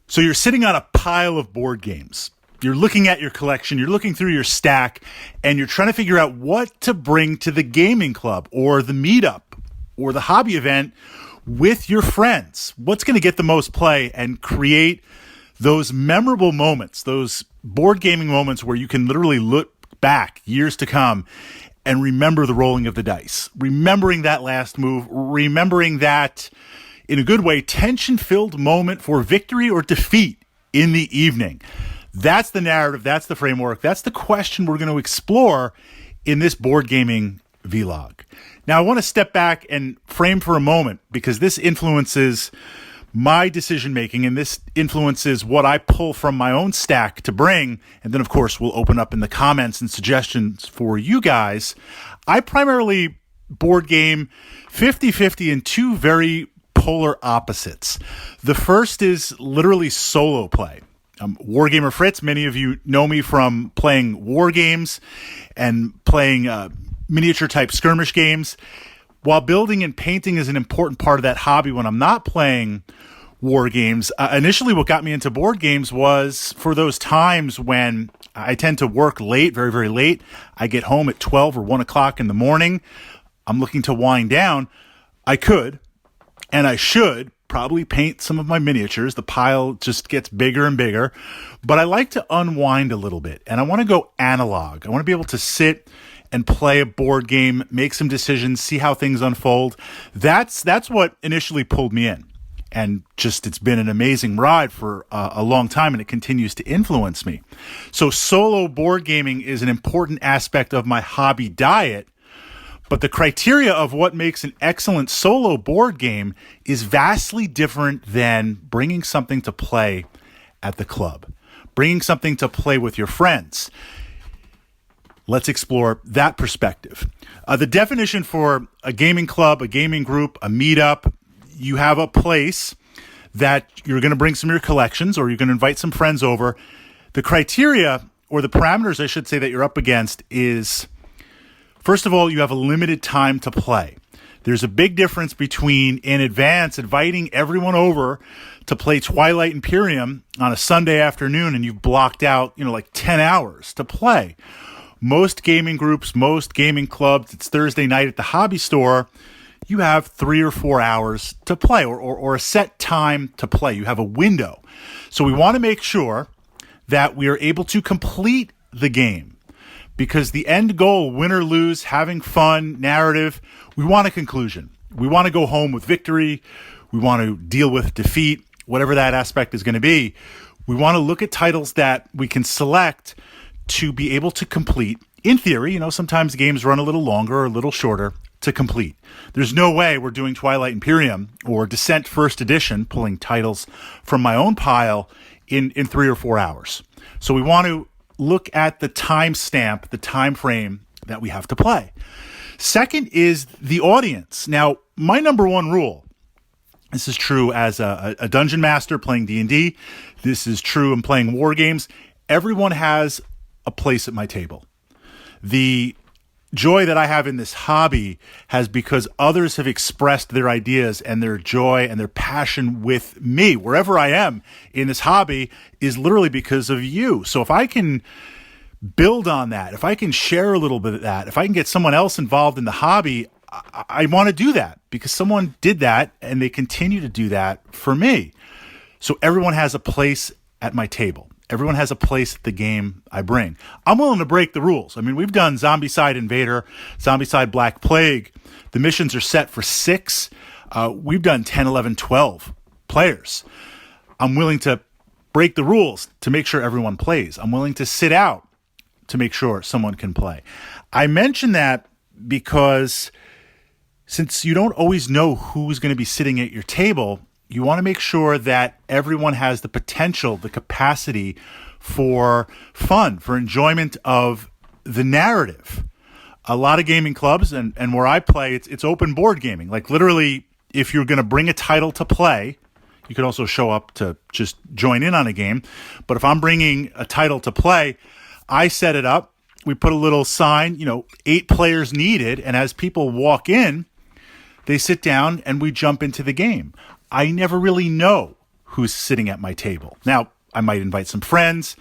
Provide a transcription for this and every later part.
So you're sitting on a pile of board games. You're looking at your collection, you're looking through your stack, and you're trying to figure out what to bring to the gaming club or the meetup or the hobby event with your friends. What's going to get the most play and create those memorable moments, those board gaming moments where you can literally look back years to come and remember the rolling of the dice, remembering that last move, remembering that, in a good way, tension-filled moment for victory or defeat in the evening. That's the narrative, that's the framework, that's the question we're going to explore in this board gaming vlog. Now, I want to step back and frame for a moment because this influences my decision-making and this influences what I pull from my own stack to bring. And then, of course, we'll open up in the comments and suggestions for you guys. I primarily board game 50-50 in two very polar opposites. The first is literally solo play. Wargamer Fritz, many of you know me from playing war games and playing miniature type skirmish games. While building and painting is an important part of that hobby when I'm not playing war games, initially what got me into board games was for those times when I tend to work late, very, very late. I get home at 12 or 1 o'clock in the morning. I'm looking to wind down. I could, and I should, probably paint some of my miniatures. The pile just gets bigger and bigger, but I like to unwind a little bit, and I want to go analog. I want to be able to sit and play a board game, make some decisions, see how things unfold. That's what initially pulled me in, and just it's been an amazing ride for a long time, and it continues to influence me. So solo board gaming is an important aspect of my hobby diet. But the criteria of what makes an excellent solo board game is vastly different than bringing something to play at the club, bringing something to play with your friends. Let's explore that perspective. The definition for a gaming club, a gaming group, a meetup, you have a place that you're going to bring some of your collections or you're going to invite some friends over. The criteria, or the parameters, I should say, that you're up against is, first of all, you have a limited time to play. There's a big difference between, in advance, inviting everyone over to play Twilight Imperium on a Sunday afternoon and you've blocked out, like 10 hours to play. Most gaming groups, most gaming clubs, it's Thursday night at the hobby store, you have 3 or 4 hours to play or a set time to play. You have a window. So we want to make sure that we are able to complete the game. Because the end goal, win or lose, having fun, narrative, we want a conclusion. We want to go home with victory. We want to deal with defeat, whatever that aspect is going to be. We want to look at titles that we can select to be able to complete. In theory, sometimes games run a little longer or a little shorter to complete. There's no way we're doing Twilight Imperium or Descent First Edition, pulling titles from my own pile in 3 or 4 hours. So we want to look at the time stamp, the time frame that we have to play. Second is the audience. Now, my number one rule, this is true as a dungeon master playing D&D, this is true in playing war games, everyone has a place at my table. The joy that I have in this hobby has because others have expressed their ideas and their joy and their passion with me. Wherever I am in this hobby is literally because of you. So if I can build on that, if I can share a little bit of that, if I can get someone else involved in the hobby, I want to do that because someone did that and they continue to do that for me. So everyone has a place at my table. Everyone has a place at the game I bring. I'm willing to break the rules. I mean, we've done Zombicide Invader, Zombicide Black Plague. The missions are set for 6. We've done 10, 11, 12 players. I'm willing to break the rules to make sure everyone plays. I'm willing to sit out to make sure someone can play. I mention that because since you don't always know who's going to be sitting at your table, you want to make sure that everyone has the potential, the capacity for fun, for enjoyment of the narrative. A lot of gaming clubs, and where I play, it's open board gaming. Like literally, if you're going to bring a title to play, you could also show up to just join in on a game. But if I'm bringing a title to play, I set it up. We put a little sign, 8 players needed. And as people walk in, they sit down and we jump into the game. I never really know who's sitting at my table. Now, I might invite some friends.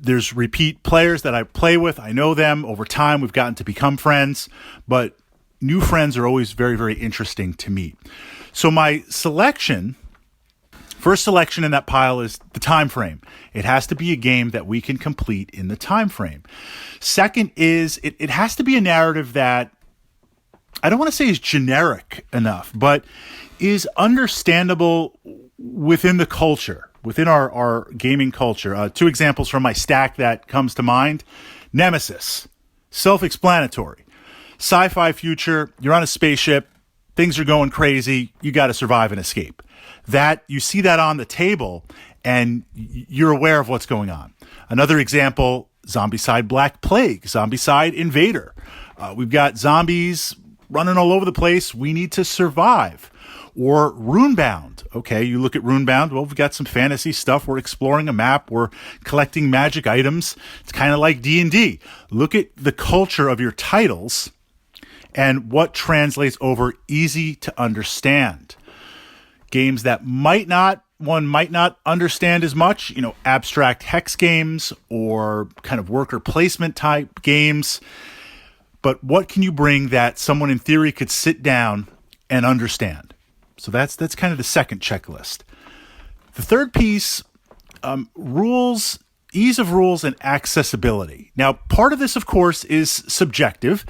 There's repeat players that I play with. I know them. Over time, we've gotten to become friends. But new friends are always very, very interesting to meet. So my first selection in that pile is the time frame. It has to be a game that we can complete in the time frame. Second is it has to be a narrative that I don't want to say is generic enough, but is understandable within the culture, within our gaming culture. Two examples from my stack that comes to mind. Nemesis, self-explanatory. Sci-fi future, you're on a spaceship, things are going crazy, you got to survive and escape. That you see that on the table and you're aware of what's going on. Another example, Zombicide Black Plague, Zombicide Invader. We've got zombies running all over the place. We need to survive. Or Runebound. Okay, you look at Runebound. Well, we've got some fantasy stuff. We're exploring a map. We're collecting magic items. It's kind of like D&D. Look at the culture of your titles and what translates over easy to understand. Games that one might not understand as much, abstract hex games or kind of worker placement type games. But what can you bring that someone in theory could sit down and understand? So that's kind of the second checklist. The third piece, rules, ease of rules and accessibility. Now, part of this, of course, is subjective.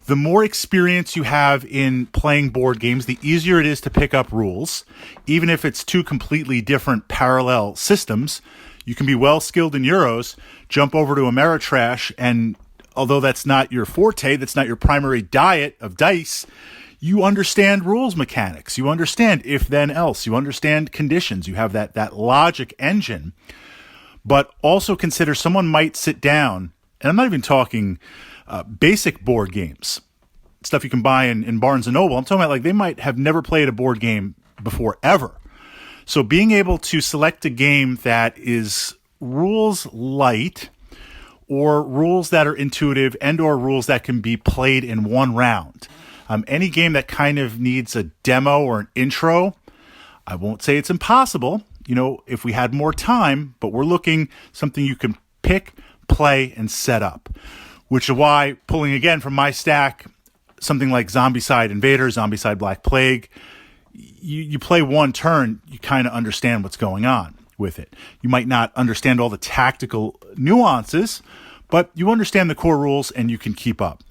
The more experience you have in playing board games, the easier it is to pick up rules. Even if it's two completely different parallel systems, you can be well skilled in Euros, jump over to Ameritrash, and although that's not your forte, that's not your primary diet of dice, you understand rules mechanics. You understand if then else. You understand conditions. You have that logic engine. But also consider someone might sit down, and I'm not even talking basic board games, stuff you can buy in Barnes & Noble. I'm talking about they might have never played a board game before ever. So being able to select a game that is rules light or rules that are intuitive and or rules that can be played in one round. Any game that kind of needs a demo or an intro, I won't say it's impossible, if we had more time, but we're looking something you can pick, play, and set up. Which is why, pulling again from my stack, something like Zombicide Invader, Zombicide Black Plague, you play one turn, you kind of understand what's going on with it. You might not understand all the tactical nuances, but you understand the core rules and you can keep up.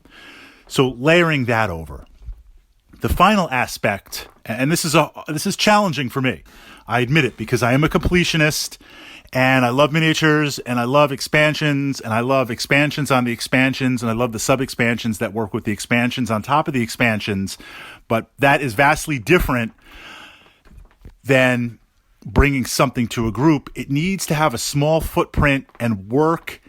So layering that over. The final aspect, and this is challenging for me. I admit it because I am a completionist and I love miniatures and I love expansions and I love expansions on the expansions and I love the sub-expansions that work with the expansions on top of the expansions. But that is vastly different than bringing something to a group. It needs to have a small footprint and work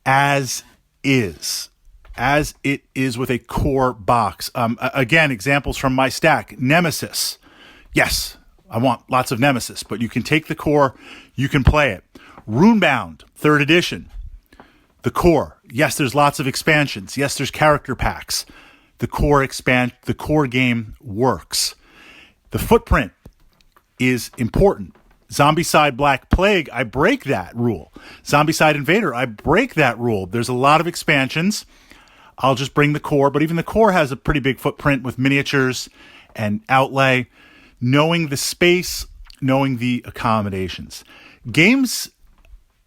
as is. As it is with a core box. Again, examples from my stack. Nemesis. Yes, I want lots of Nemesis, but you can take the core, you can play it. Runebound, 3rd edition. The core. Yes, there's lots of expansions. Yes, there's character packs. The core game works. The footprint is important. Zombicide Black Plague, I break that rule. Zombicide Invader, I break that rule. There's a lot of expansions. I'll just bring the core, but even the core has a pretty big footprint with miniatures and outlay, knowing the space, knowing the accommodations. Games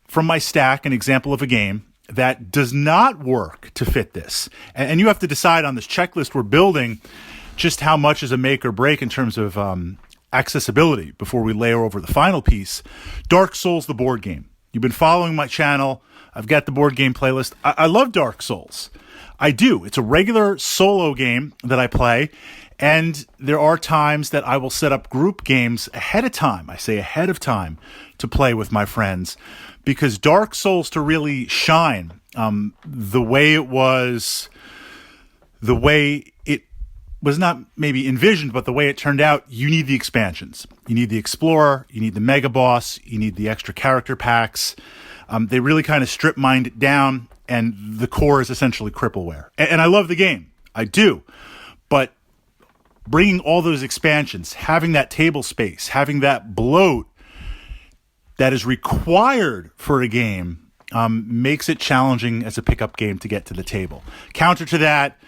from my stack, an example of a game that does not work to fit this. And you have to decide on this checklist we're building just how much is a make or break in terms of accessibility before we layer over the final piece. Dark Souls, the board game. You've been following my channel. I've got the board game playlist. I love Dark Souls. I do. It's a regular solo game that I play, and there are times that I will set up group games ahead of time. I say ahead of time to play with my friends because Dark Souls to really shine the way it was not maybe envisioned, but the way it turned out, you need the expansions. You need the Explorer, you need the Mega Boss, you need the extra character packs. They really kind of strip mined it down, and the core is essentially crippleware. And I love the game. I do. But bringing all those expansions, having that table space, having that bloat that is required for a game makes it challenging as a pickup game to get to the table. Counter to that,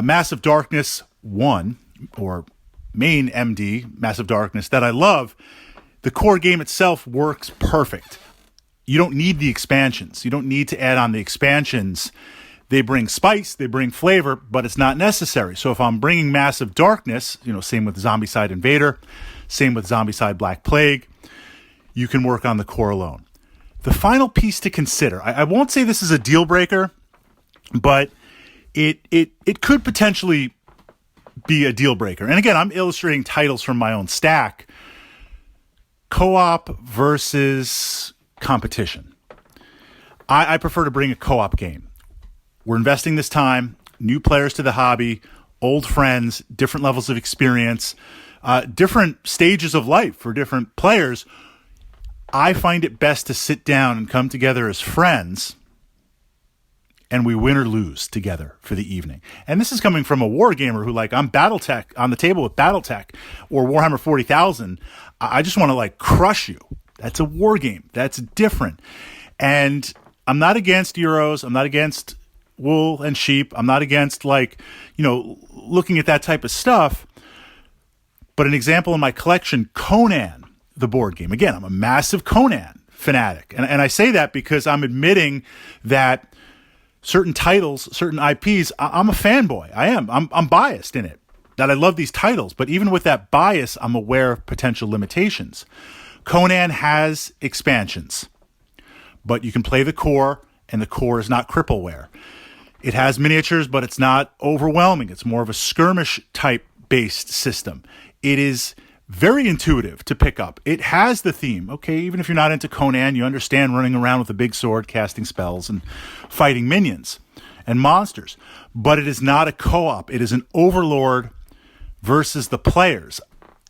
Massive Darkness 1, or main MD, Massive Darkness, that I love, the core game itself works perfect. You don't need the expansions. You don't need to add on the expansions. They bring spice, they bring flavor, but it's not necessary. So if I'm bringing Massive Darkness, same with Zombicide Invader, same with Zombicide Black Plague, you can work on the core alone. The final piece to consider, I won't say this is a deal breaker, but it could potentially be a deal breaker. And again, I'm illustrating titles from my own stack. Co-op versus competition. I prefer to bring a co-op game. We're investing this time, new players to the hobby, old friends, different levels of experience, different stages of life for different players. I find it best to sit down and come together as friends, and we win or lose together for the evening. And this is coming from a Wargamer who, I'm Battletech on the table with Battletech or Warhammer 40,000. I just want to crush you. That's a war game. That's different. And I'm not against Euros. I'm not against wool and sheep. I'm not against looking at that type of stuff. But an example in my collection, Conan, the board game. Again, I'm a massive Conan fanatic. And I say that because I'm admitting that certain titles, certain IPs, I'm a fanboy. I am. I'm biased in it, that I love these titles. But even with that bias, I'm aware of potential limitations. Conan has expansions, but you can play the core, and the core is not crippleware. It has miniatures, but it's not overwhelming. It's more of a skirmish type based system. It is very intuitive to pick up. It has the theme. Okay, even if you're not into Conan, you understand running around with a big sword, casting spells, and fighting minions and monsters. But it is not a co-op. It is an overlord versus the players.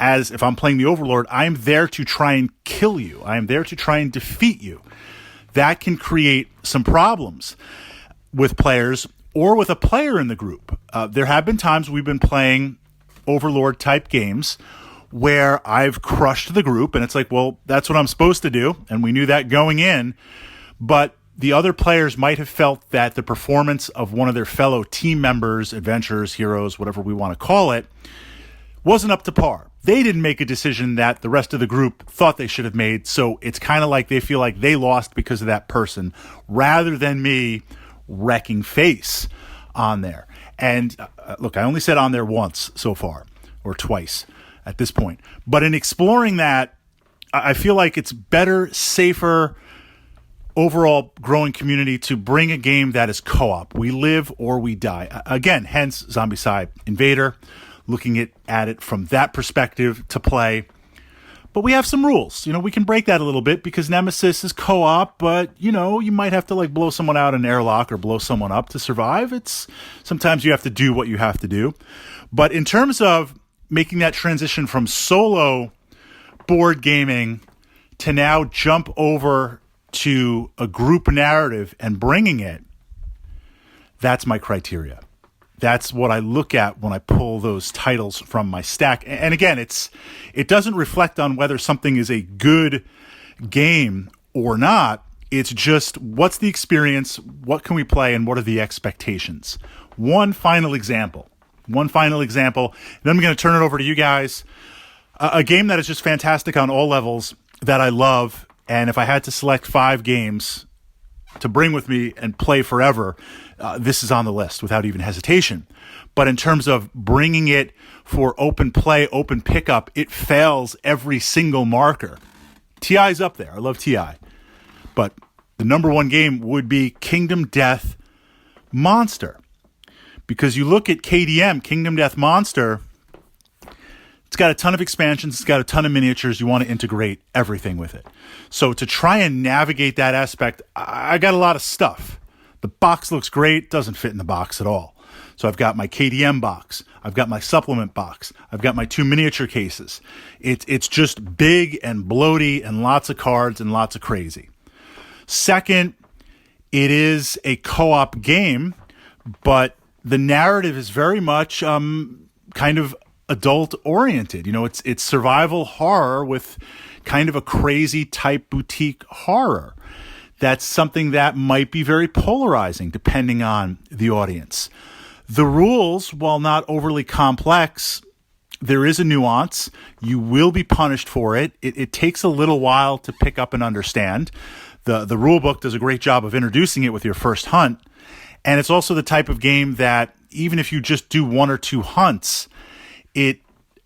As if I'm playing the overlord, I'm there to try and kill you. I am there to try and defeat you. That can create some problems with players or with a player in the group. There have been times we've been playing overlord type games where I've crushed the group, and it's well, that's what I'm supposed to do, and we knew that going in, but the other players might have felt that the performance of one of their fellow team members, adventurers, heroes, whatever we want to call it, wasn't up to par. They didn't make a decision that the rest of the group thought they should have made, so it's kind of like they feel like they lost because of that person, rather than me wrecking face on there. And look, I only said on there once so far, or twice at this point. But in exploring that, I feel like it's better, safer, overall growing community to bring a game that is co-op. We live or we die. Again, hence Zombicide Invader, looking at it from that perspective to play. But we have some rules. We can break that a little bit because Nemesis is co-op, but, you might have to blow someone out in an airlock or blow someone up to survive. Sometimes you have to do what you have to do. But in terms of making that transition from solo board gaming to now jump over to a group narrative and bringing it, that's my criteria. That's what I look at when I pull those titles from my stack. And again, it doesn't reflect on whether something is a good game or not. It's just, what's the experience, what can we play, and what are the expectations? One final example. Then I'm going to turn it over to you guys. A game that is just fantastic on all levels that I love, and if I had to select 5 games to bring with me and play forever, this is on the list without even hesitation. But in terms of bringing it for open play, open pickup, it fails every single marker. TI's up there. I love TI. But the number one game would be Kingdom Death Monster. Because you look at KDM, Kingdom Death Monster, it's got a ton of expansions, it's got a ton of miniatures, you want to integrate everything with it. So to try and navigate that aspect, I got a lot of stuff. The box looks great, doesn't fit in the box at all. So I've got my KDM box, I've got my supplement box, I've got my 2 miniature cases. It's just big and bloaty and lots of cards and lots of crazy. Second, it is a co-op game, but the narrative is very much kind of adult oriented. It's survival horror with kind of a crazy type boutique horror. That's something that might be very polarizing depending on the audience. The rules, while not overly complex, there is a nuance. You will be punished for it. It takes a little while to pick up and understand. The rule book does a great job of introducing it with your first hunt. And it's also the type of game that even if you just do one or two hunts,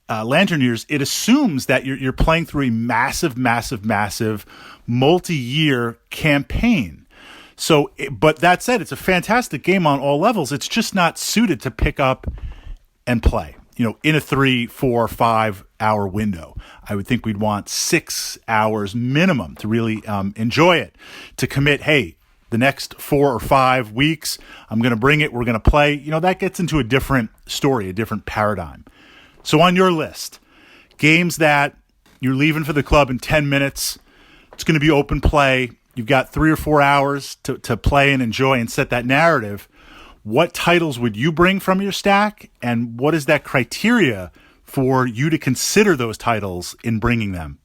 Lanterners, it assumes that you're playing through a massive multi-year campaign. So, but that said, it's a fantastic game on all levels. It's just not suited to pick up and play, in a 3, 4, 5 hour window. I would think we'd want 6 hours minimum to really enjoy it, to commit, hey, the next 4 or 5 weeks, I'm going to bring it, we're going to play. That gets into a different story, a different paradigm. So on your list, games that you're leaving for the club in 10 minutes, it's going to be open play. You've got 3 or 4 hours to play and enjoy and set that narrative. What titles would you bring from your stack, and what is that criteria for you to consider those titles in bringing them?